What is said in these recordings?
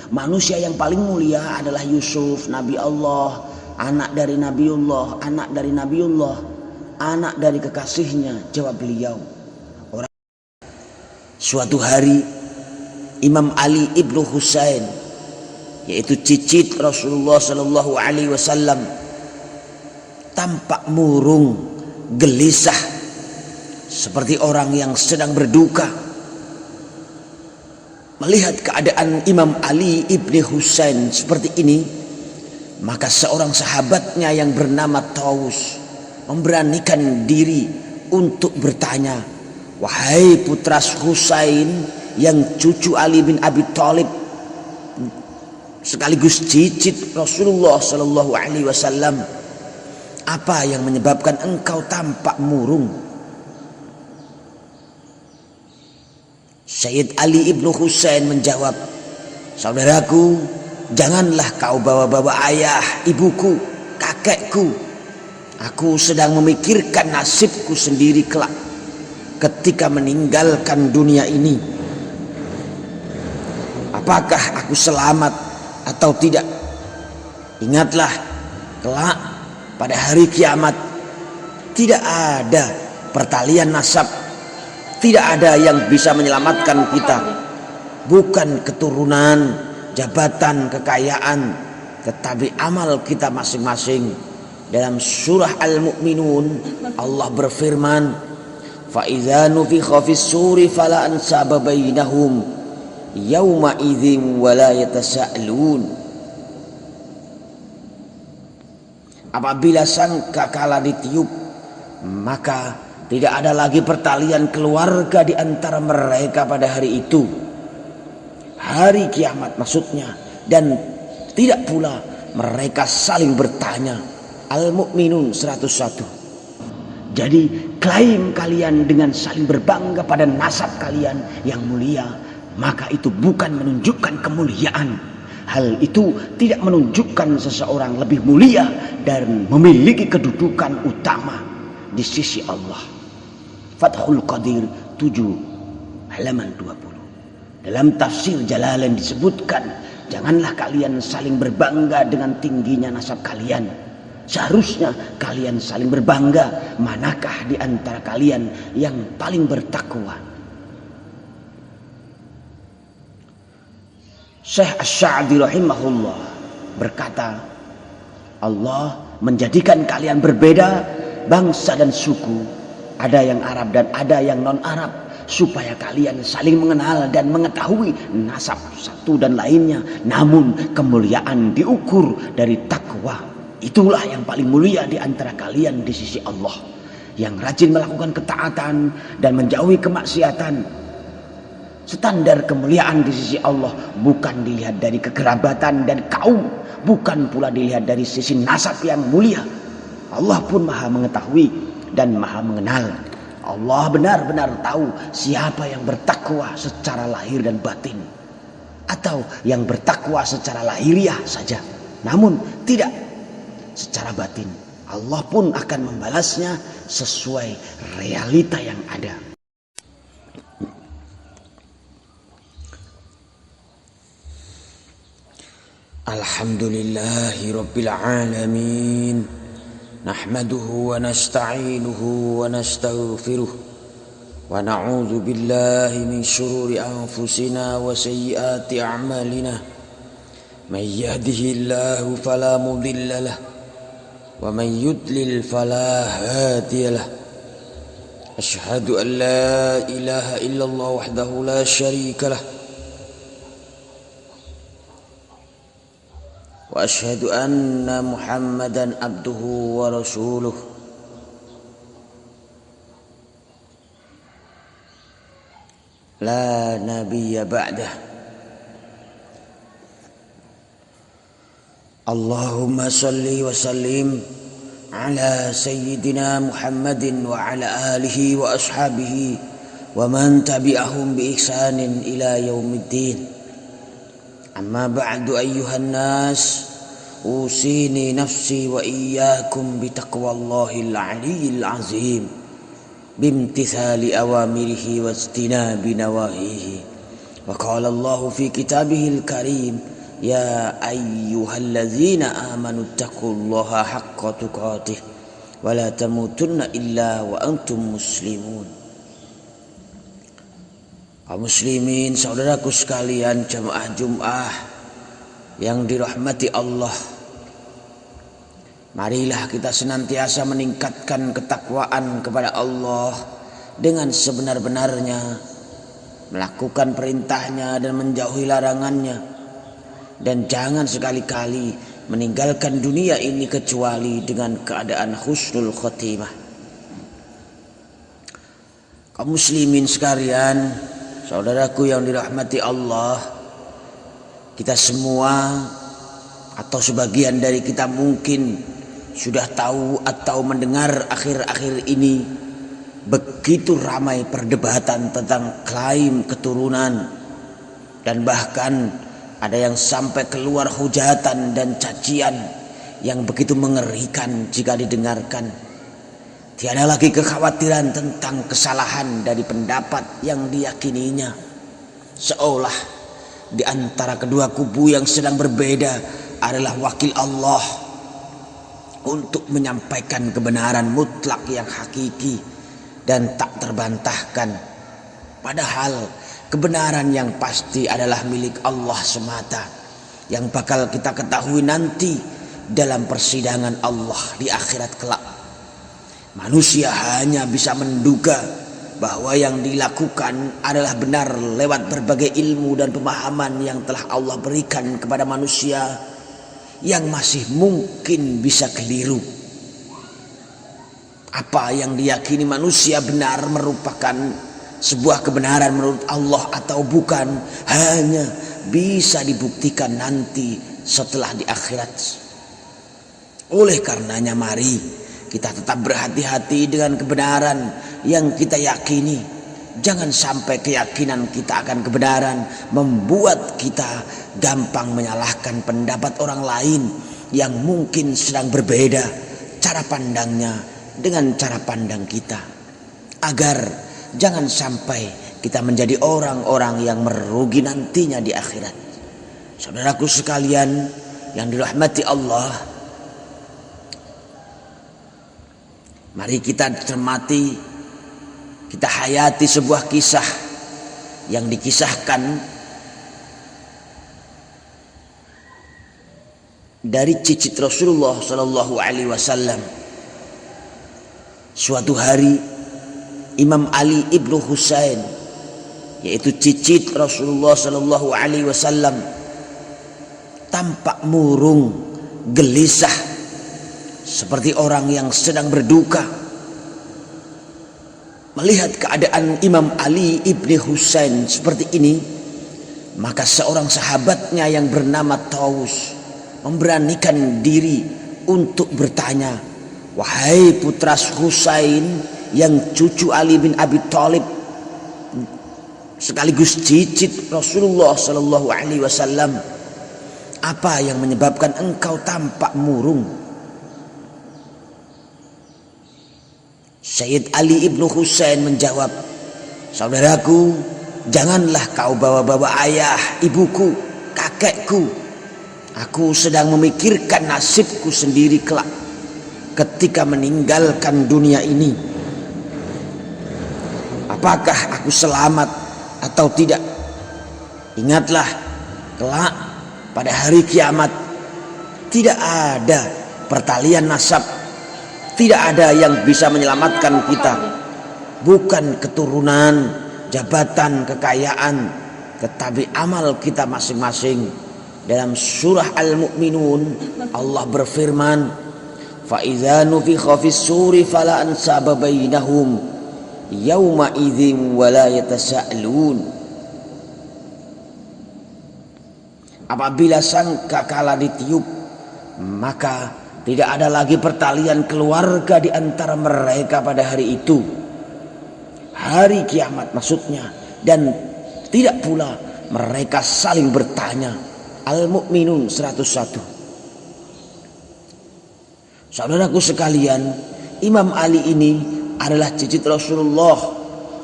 Manusia yang paling mulia adalah Yusuf, Nabi Allah, anak dari Nabiullah, anak dari Nabiullah, anak dari kekasihnya. Jawab beliau. Suatu hari Imam Ali ibnu Husain, yaitu cicit Rasulullah Shallallahu Alaihi Wasallam, tampak murung, gelisah, seperti orang yang sedang berduka. Melihat keadaan Imam Ali ibnu Husain seperti ini, maka seorang sahabatnya yang bernama Taus memberanikan diri untuk bertanya, "Wahai putra Husain yang cucu Ali bin Abi Thalib sekaligus cicit Rasulullah Shallallahu Alaihi Wasallam, apa yang menyebabkan engkau tampak murung?" Sayyid Ali ibnu Husain menjawab, "Saudaraku, janganlah kau bawa-bawa ayah, ibuku, kakekku. Aku sedang memikirkan nasibku sendiri kelak ketika meninggalkan dunia ini. Apakah aku selamat atau tidak? Ingatlah, kelak pada hari kiamat tidak ada pertalian nasab. Tidak ada yang bisa menyelamatkan kita, bukan keturunan, jabatan, kekayaan, tetapi amal kita masing-masing." Dalam surah Al-Mu'minun Allah berfirman, "Fa idza nufikha fis suri fala ansaba bainahum yauma idzin wa la yatasaalun." Apabila sangkakala ditiup, maka tidak ada lagi pertalian keluarga di antara mereka pada hari itu, hari kiamat maksudnya, dan tidak pula mereka saling bertanya. Al-Mu'minun 101. Jadi klaim kalian dengan saling berbangga pada nasab kalian yang mulia, maka itu bukan menunjukkan kemuliaan. Hal itu tidak menunjukkan seseorang lebih mulia dan memiliki kedudukan utama di sisi Allah. Fathul Qadir 7 halaman 20. Dalam tafsir Jalalain disebutkan, janganlah kalian saling berbangga dengan tingginya nasab kalian. Seharusnya kalian saling berbangga manakah di antara kalian yang paling bertakwa. Syekh Asy-Sya'bi rahimahullah berkata, Allah menjadikan kalian berbeda bangsa dan suku, ada yang Arab dan ada yang non-Arab, supaya kalian saling mengenal dan mengetahui nasab satu dan lainnya. Namun kemuliaan diukur dari takwa. Itulah yang paling mulia di antara kalian di sisi Allah, yang rajin melakukan ketaatan dan menjauhi kemaksiatan. Standar kemuliaan di sisi Allah bukan dilihat dari kekerabatan dan kaum, bukan pula dilihat dari sisi nasab yang mulia. Allah pun maha mengetahui dan maha mengenal. Allah benar-benar tahu siapa yang bertakwa secara lahir dan batin, atau yang bertakwa secara lahiriah saja namun tidak secara batin. Allah pun akan membalasnya sesuai realita yang ada. Alhamdulillahi Rabbil Alamin. Nahmaduhu wa nasta'inuhu wa nastaghfiruh wa na'udzu billahi min syururi anfusina wa sayyiati a'malina. Man yahdihillahu fala mudilla lahu wa man yudlil fala hadiya lahu. Asyhadu an la ilaha illallah wahdahu la syarika lahu wa asyhadu anna Muhammadan abduhu wa rasuluh. La nabiyya ba'dah. Allahumma salli wa sallim ala sayyidina Muhammadin wa ala alihi wa ashabihi wa man tabi'ahum bi ihsanin ila yaumiddin. Amma ba'du ayyuhan nas, usini nafsi wa iyyakum bitaqwallahil aliyyil azim bimtithali awamirihi wa ijtinabi nawahihi. Wa qala Allahu fi kitabihil karim, Ya ayyuhalladzina amanu taqullaha haqqa tuqatih wa la tamutunna illa wa antum muslimun. Kaum muslimin, saudaraku sekalian, jamaah Jumat yang dirahmati Allah, marilah kita senantiasa meningkatkan ketakwaan kepada Allah dengan sebenar-benarnya, melakukan perintahnya dan menjauhi larangannya. Dan jangan sekali-kali meninggalkan dunia ini kecuali dengan keadaan husnul khotimah. Kaum muslimin sekalian, saudaraku yang dirahmati Allah, kita semua atau sebagian dari kita mungkin sudah tahu atau mendengar akhir-akhir ini begitu ramai perdebatan tentang klaim keturunan, dan bahkan ada yang sampai keluar hujatan dan cacian yang begitu mengerikan jika didengarkan. Tiada lagi kekhawatiran tentang kesalahan dari pendapat yang diyakininya, seolah di antara kedua kubu yang sedang berbeda adalah wakil Allah untuk menyampaikan kebenaran mutlak yang hakiki dan tak terbantahkan. Padahal kebenaran yang pasti adalah milik Allah semata, yang bakal kita ketahui nanti dalam persidangan Allah di akhirat kelak. Manusia hanya bisa menduga bahwa yang dilakukan adalah benar lewat berbagai ilmu dan pemahaman yang telah Allah berikan kepada manusia, yang masih mungkin bisa keliru. Apa yang diyakini manusia benar merupakan sebuah kebenaran menurut Allah atau bukan, hanya bisa dibuktikan nanti setelah di akhirat. Oleh karenanya mari kita tetap berhati-hati dengan kebenaran yang kita yakini. Jangan sampai keyakinan kita akan kebenaran membuat kita gampang menyalahkan pendapat orang lain yang mungkin sedang berbeda cara pandangnya dengan cara pandang kita, agar jangan sampai kita menjadi orang-orang yang merugi nantinya di akhirat. Saudaraku sekalian yang dirahmati Allah, mari kita cermati, kita hayati sebuah kisah yang dikisahkan dari cicit Rasulullah Shallallahu Alaihi Wasallam. Suatu hari Imam Ali ibnu Husain, yaitu cicit Rasulullah Sallallahu Alaihi Wasallam, tampak murung, gelisah, seperti orang yang sedang berduka. Melihat keadaan Imam Ali ibnu Husain seperti ini, maka seorang sahabatnya yang bernama Taus memberanikan diri untuk bertanya, "Wahai putra Husain, yang cucu Ali bin Abi Thalib sekaligus cicit Rasulullah Sallallahu Alaihi Wasallam, apa yang menyebabkan engkau tampak murung?" Sayyid Ali ibnu Husain menjawab, "Saudaraku, janganlah kau bawa-bawa ayah, ibuku, kakekku. Aku sedang memikirkan nasibku sendiri kelak ketika meninggalkan dunia ini. Apakah aku selamat atau tidak? Ingatlah, kelak pada hari kiamat tidak ada pertalian nasab, tidak ada yang bisa menyelamatkan kita, bukan keturunan, jabatan, kekayaan, tetapi amal kita masing-masing. Dalam surah Al-Mu'minun Allah berfirman, "Fa idza nufikha fis-suri fala ansaba bainahum yauma idzin wala yatasaalun." Apabila sangkakala ditiup, maka tidak ada lagi pertalian keluarga di antara mereka pada hari itu, hari kiamat maksudnya, dan tidak pula mereka saling bertanya. Al-Mu'minun 101. Saudaraku sekalian, Imam Ali ini adalah cicit Rasulullah,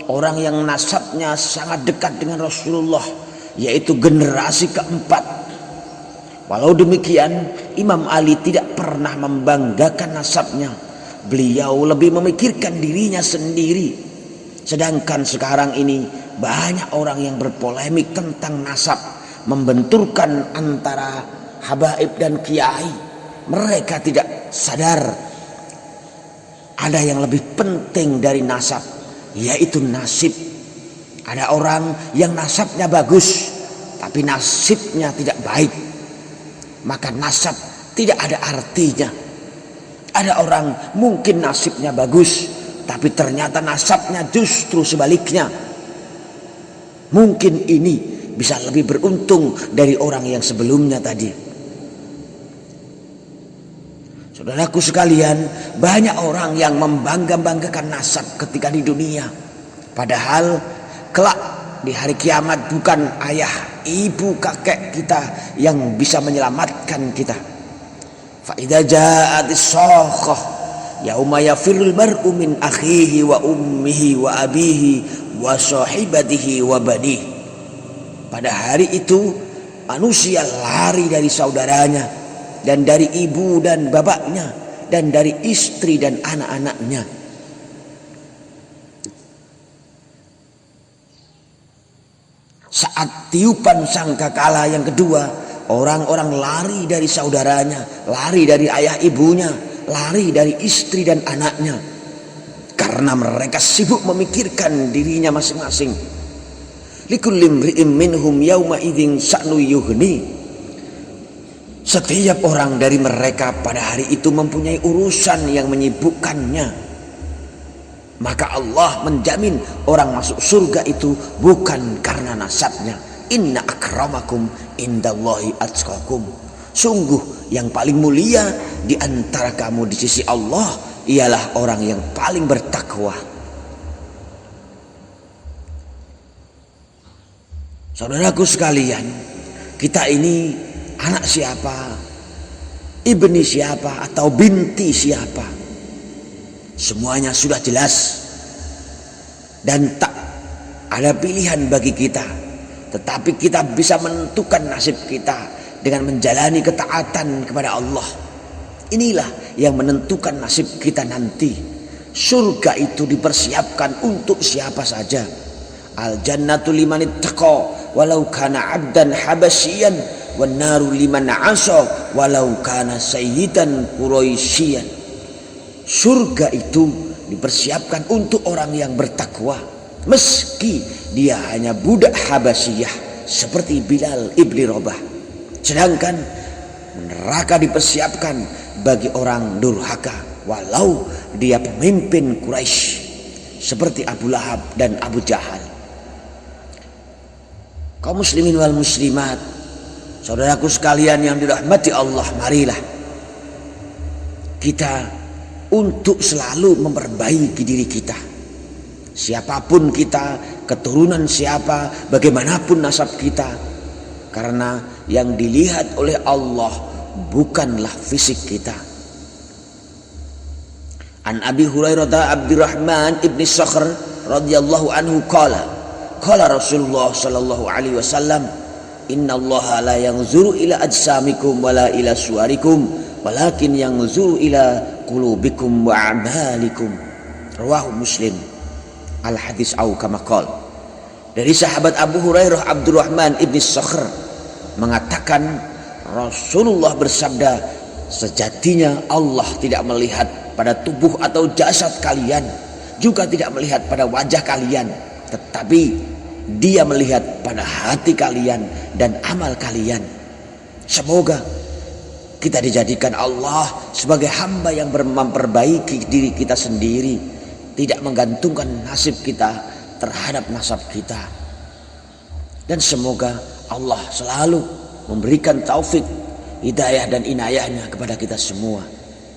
orang yang nasabnya sangat dekat dengan Rasulullah, yaitu generasi keempat. Walau demikian, Imam Ali tidak pernah membanggakan nasabnya. Beliau lebih memikirkan dirinya sendiri. Sedangkan sekarang ini banyak orang yang berpolemik tentang nasab, membenturkan antara habaib dan kiai. Mereka tidak sadar ada yang lebih penting dari nasab, yaitu nasib. Ada orang yang nasabnya bagus tapi nasibnya tidak baik, maka nasab tidak ada artinya. Ada orang mungkin nasibnya bagus tapi ternyata nasabnya justru sebaliknya. Mungkin ini bisa lebih beruntung dari orang yang sebelumnya tadi. Saudaraku sekalian, banyak orang yang membangga-banggakan nasab ketika di dunia, padahal kelak di hari kiamat bukan ayah, ibu, kakek kita yang bisa menyelamatkan kita. Fa idza ja'atis shakhah yauma yafirul mar'u min akhihi wa ummihi wa abihi wa sahibatihi wa banihi. Pada hari itu manusia lari dari saudaranya dan dari ibu dan bapaknya dan dari istri dan anak-anaknya. Saat tiupan sangkakala yang kedua, orang-orang lari dari saudaranya, lari dari ayah ibunya, lari dari istri dan anaknya, karena mereka sibuk memikirkan dirinya masing-masing. Likulli imri'in minhum yauma idzin sya'nu yughni. Setiap orang dari mereka pada hari itu mempunyai urusan yang menyibukkannya. Maka Allah menjamin orang masuk surga itu bukan karena nasabnya. Inna akramakum indallahi atqakum. Sungguh yang paling mulia di antara kamu di sisi Allah ialah orang yang paling bertakwa. Saudaraku sekalian, kita ini anak siapa, ibni siapa atau binti siapa, semuanya sudah jelas dan tak ada pilihan bagi kita. Tetapi kita bisa menentukan nasib kita dengan menjalani ketaatan kepada Allah. Inilah yang menentukan nasib kita nanti. Surga itu dipersiapkan untuk siapa saja. Al jannatu liman ittaqa walau kana 'abdan habasyian wan naru liman 'asa walau kana sayyidan quraisyian. Surga itu dipersiapkan untuk orang yang bertakwa, meski dia hanya budak Habasyiyah seperti Bilal ibni Rabah. Sedangkan neraka dipersiapkan bagi orang durhaka, walau dia pemimpin Quraisy seperti Abu Lahab dan Abu Jahal. Kaum muslimin wal muslimat, saudaraku sekalian yang dirahmati Allah, marilah kita untuk selalu memperbaiki diri kita. Siapapun kita, keturunan siapa, bagaimanapun nasab kita, karena yang dilihat oleh Allah bukanlah fisik kita. An Abi Hurairah Abdurrahman ibni Sakhr radhiyallahu anhu qala Rasulullah sallallahu alaihi wasallam, innallaha la yanzuru ila ajsamikum wala ila suwarikum walakin yanzuru ila qulubikum wa a'malikum. Rawahu Muslim. Al hadis au kama qala. Dari sahabat Abu Hurairah Abdurrahman ibni Sakhr mengatakan, Rasulullah bersabda, sejatinya Allah tidak melihat pada tubuh atau jasad kalian, juga tidak melihat pada wajah kalian, tetapi Dia melihat pada hati kalian dan amal kalian. Semoga kita dijadikan Allah sebagai hamba yang memperbaiki diri kita sendiri, tidak menggantungkan nasib kita terhadap nasab kita. Dan semoga Allah selalu memberikan taufik, hidayah dan inayahnya kepada kita semua.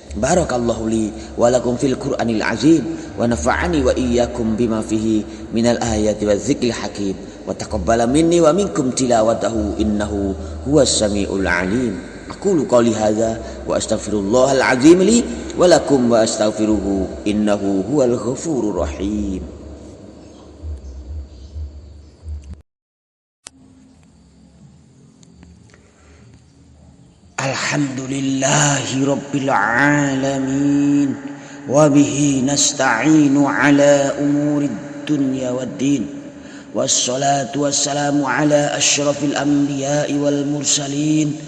Barakallahu li wa lakum fil Qur'anil azim wa nafa'ani wa iyyakum bima fihi minal ayati wadzikril hakim wa taqabbala minni wa minkum tilawatahu innahu huwas samiul alim. Aqulu qawli hadza wa astaghfirullahal azim li wa lakum wa astaghfiruhu innahu huwal ghafurur rahim. Alhamdulillahi Rabbil Alamin. Wabihi nasta'inu ala umurid dunya waddin. Wassalatu wassalamu ala ashrafil anbiya'i wal mursalin.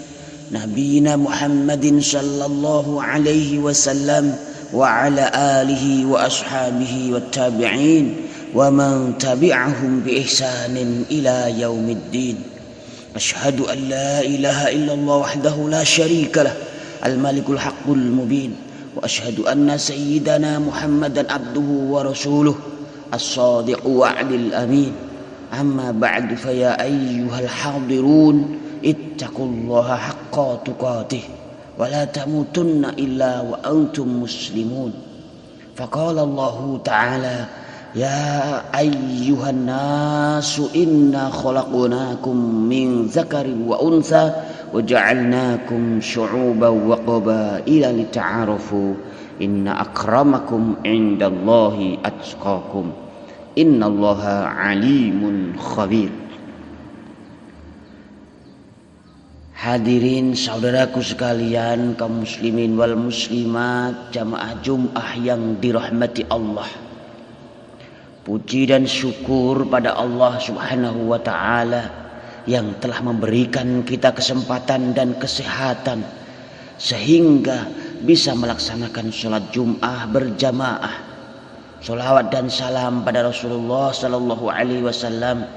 Nabiyina Muhammadin sallallahu alaihi wasallam. Wa ala alihi wa ashabihi wa tabi'in. Wa man tabi'ahum bi ihsanin ila yaumiddin. Asyhadu an la ilaha illallah wahdahu la syarika lah, al-malikul haqqul mubin. Wa asyhadu anna sayyidana Muhammadan abduhu wa rasuluh, as-sadiqu wa'dil amin. Amma ba'du, fa ya ayyuhal hadirun ittaqullaha haqqa tuqatih wa la tamutunna illa wa antum muslimun. Faqala Allah ta'ala: Ya ayyuhan nasu inna khalaqnakum min zakarin wa untha wa ja'alnakum syu'uban wa qabaila lita'arafu inna akramakum indallahi atqakum innallaha alimun khabir. Hadirin saudaraku sekalian, kaum muslimin wal muslimat, jamaah Jum'ah yang dirahmati Allah. Puji dan syukur pada Allah Subhanahu wa ta'ala yang telah memberikan kita kesempatan dan kesehatan sehingga bisa melaksanakan sholat Jum'ah berjamaah. Sholawat dan salam pada Rasulullah sallallahu alaihi wasallam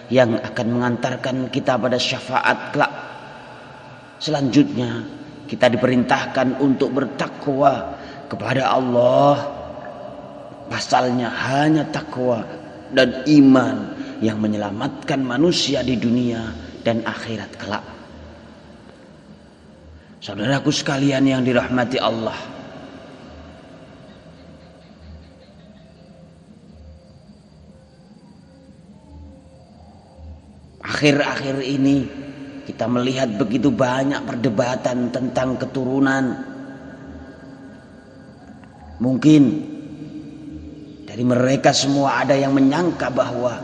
yang akan mengantarkan kita pada syafaat kelak. Selanjutnya kita diperintahkan untuk bertakwa kepada Allah. Pasalnya hanya takwa dan iman yang menyelamatkan manusia di dunia dan akhirat kelak. Saudaraku sekalian yang dirahmati Allah, akhir-akhir ini kita melihat begitu banyak perdebatan tentang keturunan. Mungkin dari mereka semua ada yang menyangka bahwa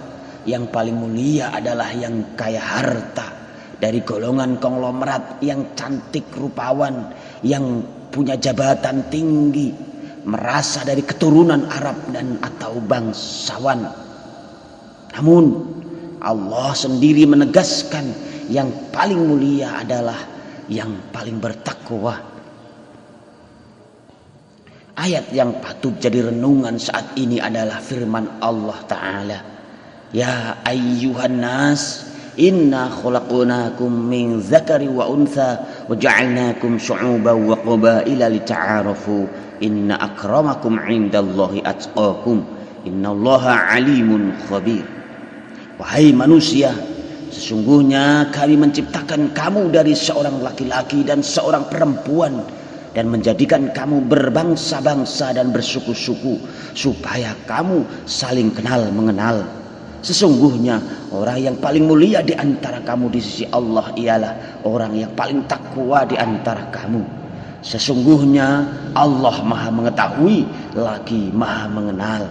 yang paling mulia adalah yang kaya harta, dari golongan konglomerat, yang cantik rupawan, yang punya jabatan tinggi, merasa dari keturunan Arab dan atau bangsawan. Namun Allah sendiri menegaskan yang paling mulia adalah yang paling bertakwa. Ayat yang patut jadi renungan saat ini adalah firman Allah Ta'ala: Ya ayyuhan nas inna khalaqnakum min zakari wa untha wa ja'alnakum syu'uban wa qabaila lita'arafu inna akramakum indallahi atqakum innallaha alimun khabir. Wahai manusia, sesungguhnya kami menciptakan kamu dari seorang laki-laki dan seorang perempuan dan menjadikan kamu berbangsa-bangsa dan bersuku-suku supaya kamu saling kenal mengenal. Sesungguhnya orang yang paling mulia di antara kamu di sisi Allah ialah orang yang paling takwa di antara kamu. Sesungguhnya Allah Maha mengetahui lagi Maha mengenal.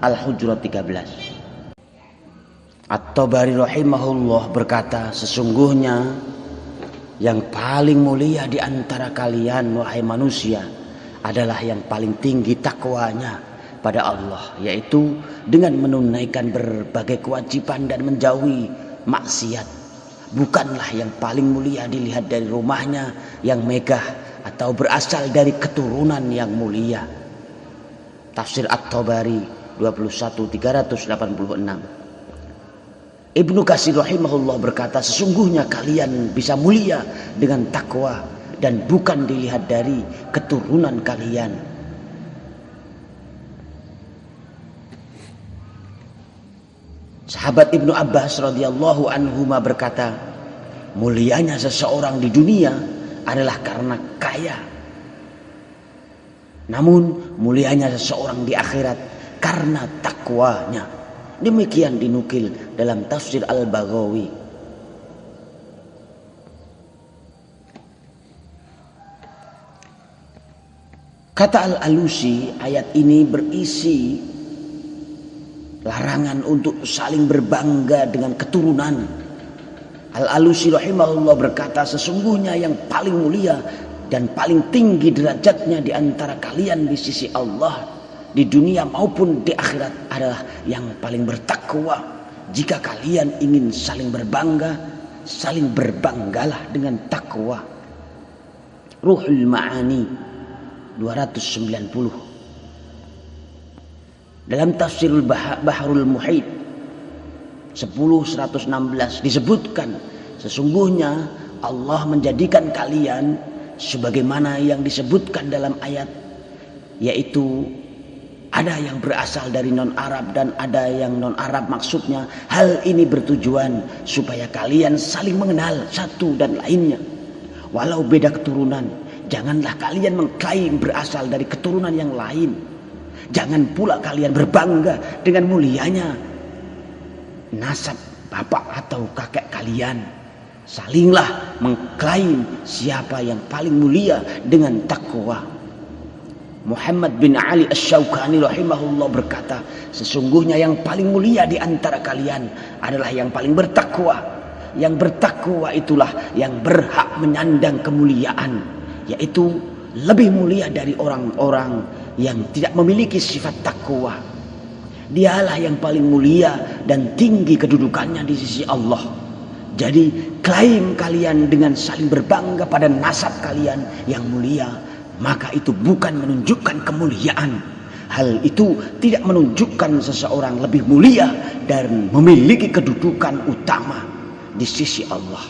Al-Hujurat 13. At-Tabari rahimahullah berkata, sesungguhnya yang paling mulia di antara kalian wahai manusia adalah yang paling tinggi takwanya pada Allah, yaitu dengan menunaikan berbagai kewajiban dan menjauhi maksiat. Bukanlah yang paling mulia dilihat dari rumahnya yang megah atau berasal dari keturunan yang mulia. Tafsir At-Tabari 21.386. Ibnu Katsir rahimahullah berkata, sesungguhnya kalian bisa mulia dengan takwa dan bukan dilihat dari keturunan kalian. Sahabat Ibnu Abbas radhiyallahu anhuma berkata, mulianya seseorang di dunia adalah karena kaya. Namun mulianya seseorang di akhirat karena takwanya. Demikian dinukil dalam tafsir Al-Baghawi. Kata Al-Alusi, ayat ini berisi larangan untuk saling berbangga dengan keturunan. Al-Alusi rahimahullah berkata, sesungguhnya yang paling mulia dan paling tinggi derajatnya di antara kalian di sisi Allah di dunia maupun di akhirat adalah yang paling bertakwa. Jika kalian ingin saling berbangga, saling berbanggalah dengan takwa. Ruhul Ma'ani 290. Dalam Tafsirul Bahrul Muhit 10.116 disebutkan, sesungguhnya Allah menjadikan kalian sebagaimana yang disebutkan dalam ayat, yaitu ada yang berasal dari non-Arab dan ada yang non-Arab. Maksudnya hal ini bertujuan supaya kalian saling mengenal satu dan lainnya. Walau beda keturunan, janganlah kalian mengklaim berasal dari keturunan yang lain. Jangan pula kalian berbangga dengan mulianya nasab bapak atau kakek kalian. Salinglah mengklaim siapa yang paling mulia dengan takwa. Muhammad bin Ali Asy-Syaukani rahimahullah berkata, sesungguhnya yang paling mulia di antara kalian adalah yang paling bertakwa. Yang bertakwa itulah yang berhak menyandang kemuliaan, yaitu lebih mulia dari orang-orang yang tidak memiliki sifat takwa. Dialah yang paling mulia dan tinggi kedudukannya di sisi Allah. Jadi klaim kalian dengan saling berbangga pada nasab kalian yang mulia, maka itu bukan menunjukkan kemuliaan. Hal itu tidak menunjukkan seseorang lebih mulia dan memiliki kedudukan utama di sisi Allah.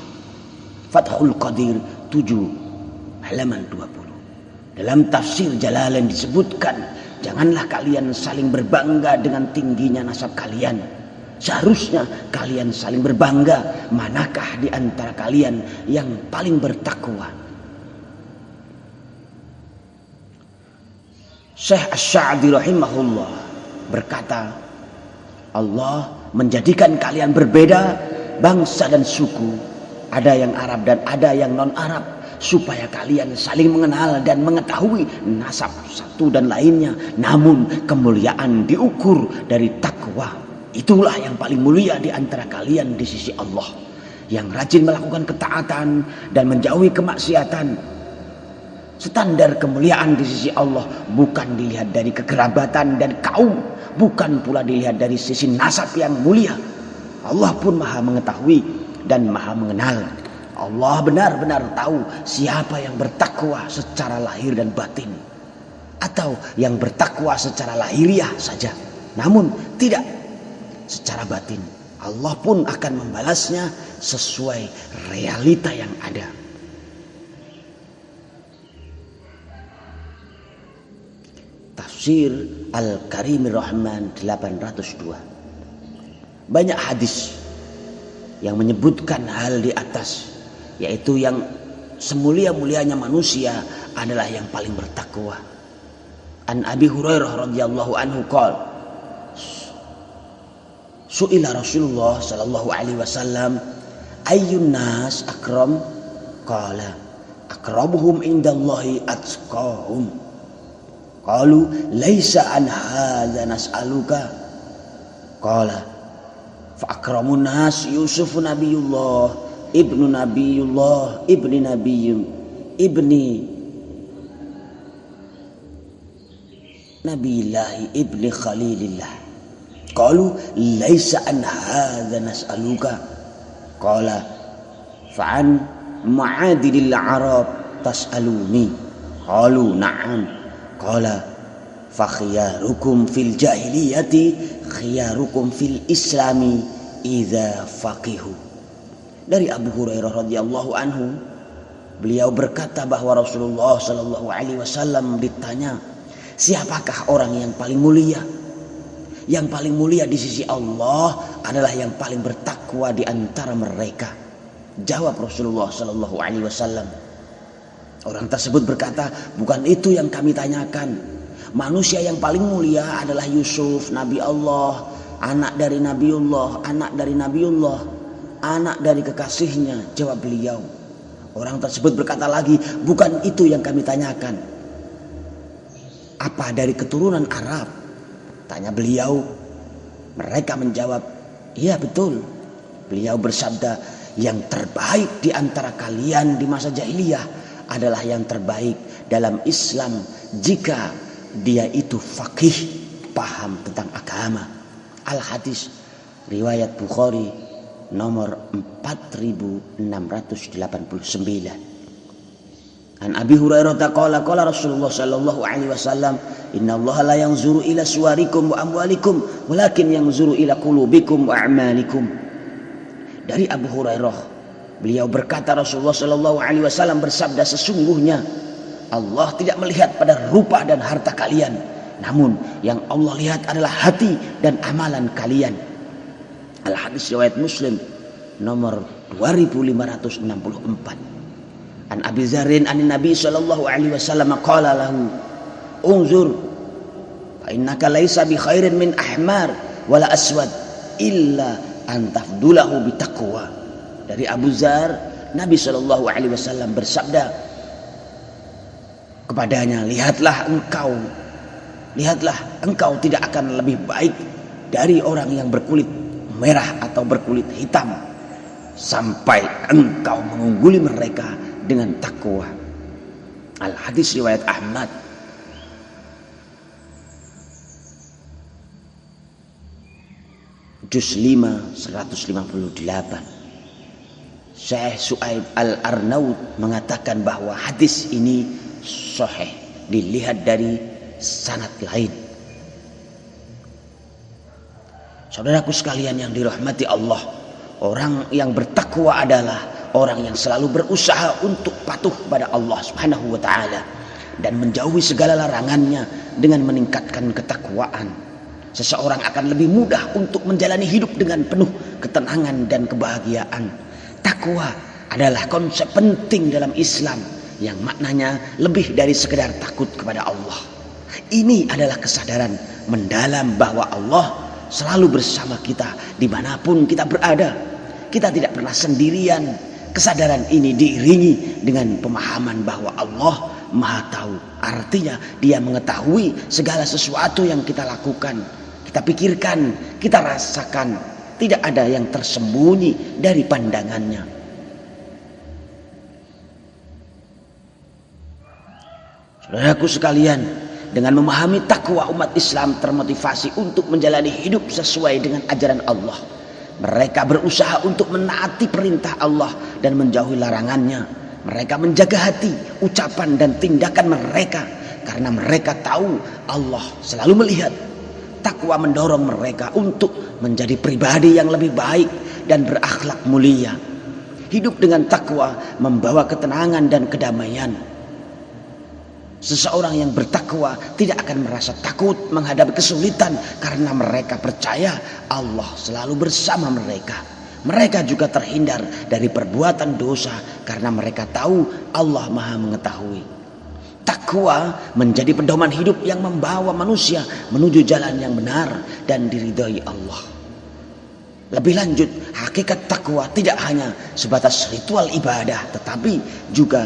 Fathul Qadir 7 halaman 20. Dalam tafsir Jalalain disebutkan, janganlah kalian saling berbangga dengan tingginya nasab kalian. Seharusnya kalian saling berbangga manakah di antara kalian yang paling bertakwa. Syekh Asy-Sya'di rahimahullah berkata, Allah menjadikan kalian berbeda bangsa dan suku, ada yang Arab dan ada yang non-Arab, supaya kalian saling mengenal dan mengetahui nasab satu dan lainnya. Namun kemuliaan diukur dari takwa. Itulah yang paling mulia di antara kalian di sisi Allah, yang rajin melakukan ketaatan dan menjauhi kemaksiatan. Standar kemuliaan di sisi Allah bukan dilihat dari kekerabatan dan kaum, bukan pula dilihat dari sisi nasab yang mulia. Allah pun maha mengetahui dan maha mengenal. Allah benar-benar tahu siapa yang bertakwa secara lahir dan batin, atau yang bertakwa secara lahiriah saja namun tidak secara batin. Allah pun akan membalasnya sesuai realita yang ada. Tafsir Al-Karimir Rahman 802. Banyak hadis yang menyebutkan hal di atas, yaitu yang semulia-mulianya manusia adalah yang paling bertakwa. An Abi Hurairah radhiyallahu anhu qala, su'ila Rasulullah sallallahu alaihi wasallam, ayyun nas akram? Qala akramuhum indallahi atqahum. Qalu laisa an hadza nas'aluka. Qala fa akramun nas Yusuf nabiyullah ibnu nabiyullah ibni nabiyyun ibni nabiyillahi ibni khalilillah. Qalu laisa an hadza nas'aluka. Qala fa'an ma'adilil arab tas'aluni. Qalu na'am. Qala fa khiyarukum fil jahiliyati khiyarukum fil islami idza faqihu. Dari Abu Hurairah radhiyallahu anhu, beliau berkata bahwa Rasulullah sallallahu alaihi wasallam ditanya, siapakah orang yang paling mulia? Yang paling mulia di sisi Allah adalah yang paling bertakwa di antara mereka. Jawab Rasulullah sallallahu alaihi wasallam. Orang tersebut berkata, bukan itu yang kami tanyakan. Manusia yang paling mulia adalah Yusuf, Nabi Allah, anak dari Nabiullah, anak dari Nabiullah, anak dari kekasihnya. Jawab beliau. Orang tersebut berkata lagi, bukan itu yang kami tanyakan. Apa dari keturunan Arab? Tanya beliau. Mereka menjawab, iya betul. Beliau bersabda, Yang terbaik di antara kalian di masa jahiliyah adalah yang terbaik dalam Islam jika dia itu faqih, paham tentang agama. Al-Hadis riwayat Bukhari nomor 4689. An Abi Hurairah qala Rasulullah sallallahu alaihi wasallam, "Innallaha la yanzuru ila suwarikum wa amwalikum, walakin yanzuru ila qulubikum wa a'malikum." Dari Abu Hurairah, beliau berkata, Rasulullah sallallahu alaihi wasallam bersabda, sesungguhnya Allah tidak melihat pada rupa dan harta kalian, namun yang Allah lihat adalah hati dan amalan kalian. Al-Hadis riwayat Muslim nomor 2564. An Abi Dzarrin an Nabi sallallahu alaihi wasallam qala lahu, "Unzur fa innaka laisa bi khairin min ahmar wala aswad illa antafdulahu bitaqwa." Dari Abu Dzar, Nabi sallallahu alaihi wasallam bersabda kepadanya, lihatlah engkau tidak akan lebih baik dari orang yang berkulit merah atau berkulit hitam, sampai engkau mengungguli mereka dengan takwa. Al-Hadis riwayat Ahmad. Juz 5 158. Syekh Su'aib Al-Arnaud mengatakan bahwa hadis ini sahih dilihat dari sanad lain. Saudaraku sekalian yang dirahmati Allah, orang yang bertakwa adalah orang yang selalu berusaha untuk patuh pada Allah Subhanahu wa taala dan menjauhi segala larangannya dengan meningkatkan ketakwaan. Seseorang akan lebih mudah untuk menjalani hidup dengan penuh ketenangan dan kebahagiaan. Takwa adalah konsep penting dalam Islam yang maknanya lebih dari sekedar takut kepada Allah. Ini adalah kesadaran mendalam bahwa Allah selalu bersama kita dimanapun kita berada. Kita tidak pernah sendirian. Kesadaran ini diiringi dengan pemahaman bahwa Allah Maha Tahu. Artinya Dia mengetahui segala sesuatu yang kita lakukan, kita pikirkan, kita rasakan. Tidak ada yang tersembunyi dari pandangannya. Saudaraku sekalian, dengan memahami takwa, umat Islam termotivasi untuk menjalani hidup sesuai dengan ajaran Allah. Mereka berusaha untuk menaati perintah Allah dan menjauhi larangannya. Mereka menjaga hati, ucapan dan tindakan mereka karena mereka tahu Allah selalu melihat. Takwa mendorong mereka untuk menjadi pribadi yang lebih baik dan berakhlak mulia. Hidup dengan takwa membawa ketenangan dan kedamaian. Seseorang yang bertakwa tidak akan merasa takut menghadapi kesulitan karena mereka percaya Allah selalu bersama mereka. Mereka juga terhindar dari perbuatan dosa karena mereka tahu Allah Maha mengetahui. Takwa menjadi pedoman hidup yang membawa manusia menuju jalan yang benar dan diridhai Allah. Lebih lanjut, hakikat takwa tidak hanya sebatas ritual ibadah, tetapi juga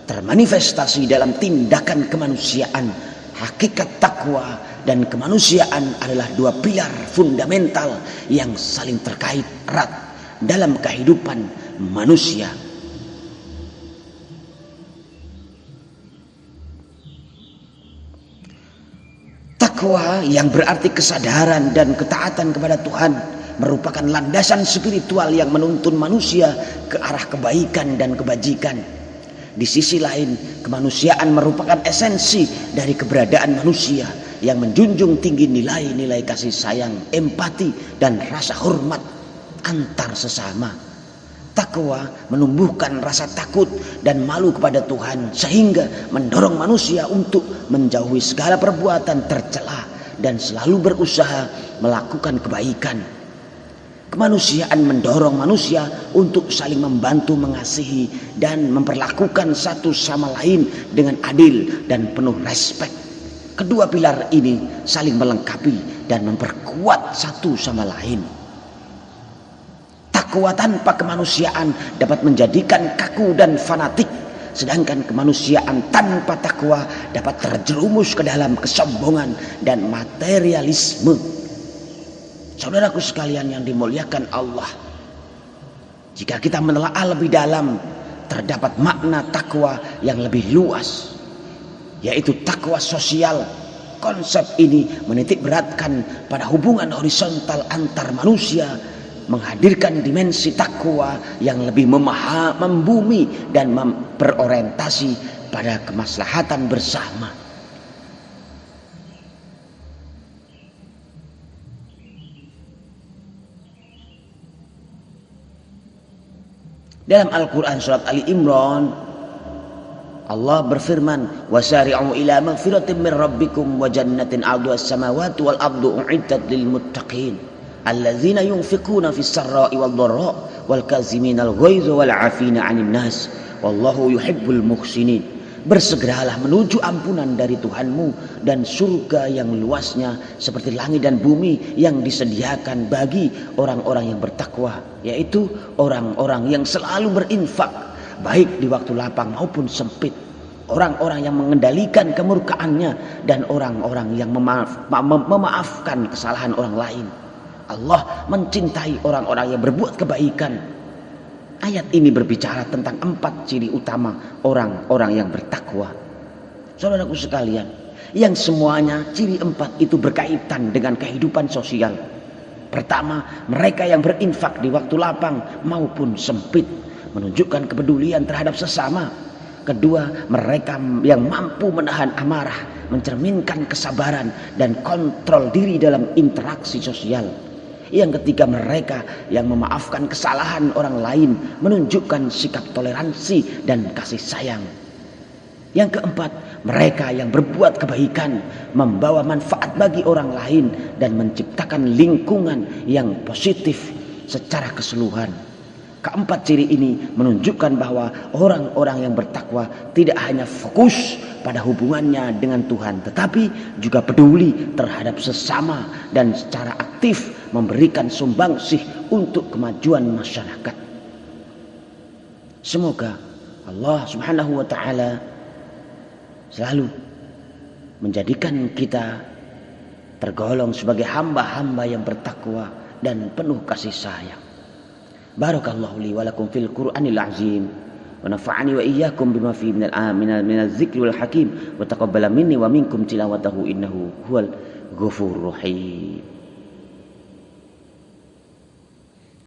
termanifestasi dalam tindakan kemanusiaan. Hakikat takwa dan kemanusiaan adalah dua pilar fundamental yang saling terkait erat dalam kehidupan manusia. Takwa yang berarti kesadaran dan ketaatan kepada Tuhan merupakan landasan spiritual yang menuntun manusia ke arah kebaikan dan kebajikan. Di sisi lain, kemanusiaan merupakan esensi dari keberadaan manusia yang menjunjung tinggi nilai-nilai kasih sayang, empati, dan rasa hormat antar sesama. Takwa menumbuhkan rasa takut dan malu kepada Tuhan sehingga mendorong manusia untuk menjauhi segala perbuatan tercela dan selalu berusaha melakukan kebaikan. Kemanusiaan mendorong manusia untuk saling membantu, mengasihi, dan memperlakukan satu sama lain dengan adil dan penuh respek. Kedua pilar ini saling melengkapi dan memperkuat satu sama lain. Takwa tanpa kemanusiaan dapat menjadikan kaku dan fanatik, sedangkan kemanusiaan tanpa takwa dapat terjerumus ke dalam kesombongan dan materialisme. Saudaraku sekalian yang dimuliakan Allah, Jika kita menelaah lebih dalam, terdapat makna takwa yang lebih luas, yaitu takwa sosial. Konsep ini menitik beratkan pada hubungan horizontal antar manusia, menghadirkan dimensi takwa yang lebih membumi dan berorientasi pada kemaslahatan bersama. Dalam Al-Quran surat Ali Imran, Allah berfirman, wasari'u ila magfiratin min rabbikum wa jannatin 'arduhas samawati wal ardu u'iddat lil muttaqin alladzina yunfiquna fis sarra'i wad dharra wal kaziminal ghaiza wal 'afina 'anil nas wallahu yuhibbul muhsinin. Bersegeralah menuju ampunan dari Tuhanmu dan surga yang luasnya seperti langit dan bumi yang disediakan bagi orang-orang yang bertakwa, yaitu orang-orang yang selalu berinfak baik di waktu lapang maupun sempit, orang-orang yang mengendalikan kemurkaannya dan orang-orang yang memaafkan kesalahan orang lain. Allah mencintai orang-orang yang berbuat kebaikan. Ayat ini berbicara tentang 4 ciri utama orang-orang yang bertakwa. Saudaraku sekalian, yang semuanya ciri 4 itu berkaitan dengan kehidupan sosial. Pertama, mereka yang berinfak di waktu lapang maupun sempit, menunjukkan kepedulian terhadap sesama. Kedua, mereka yang mampu menahan amarah, mencerminkan kesabaran dan kontrol diri dalam interaksi sosial. Yang ketiga, mereka yang memaafkan kesalahan orang lain, menunjukkan sikap toleransi dan kasih sayang. Yang keempat, mereka yang berbuat kebaikan, membawa manfaat bagi orang lain dan menciptakan lingkungan yang positif secara keseluruhan. Keempat ciri ini menunjukkan bahwa orang-orang yang bertakwa tidak hanya fokus pada hubungannya dengan Tuhan, tetapi juga peduli terhadap sesama dan secara aktif memberikan sumbangsih untuk kemajuan masyarakat. Semoga Allah Subhanahu wa taala selalu menjadikan kita tergolong sebagai hamba-hamba yang bertakwa dan penuh kasih sayang. Barakallahu li wa lakum fil Qur'anil azim wa nafa'ani wa iyyakum bima fihi minal dzikri wal hakim wa taqabbala minni wa minkum tilawatahu innahu huwal ghafurur rahim.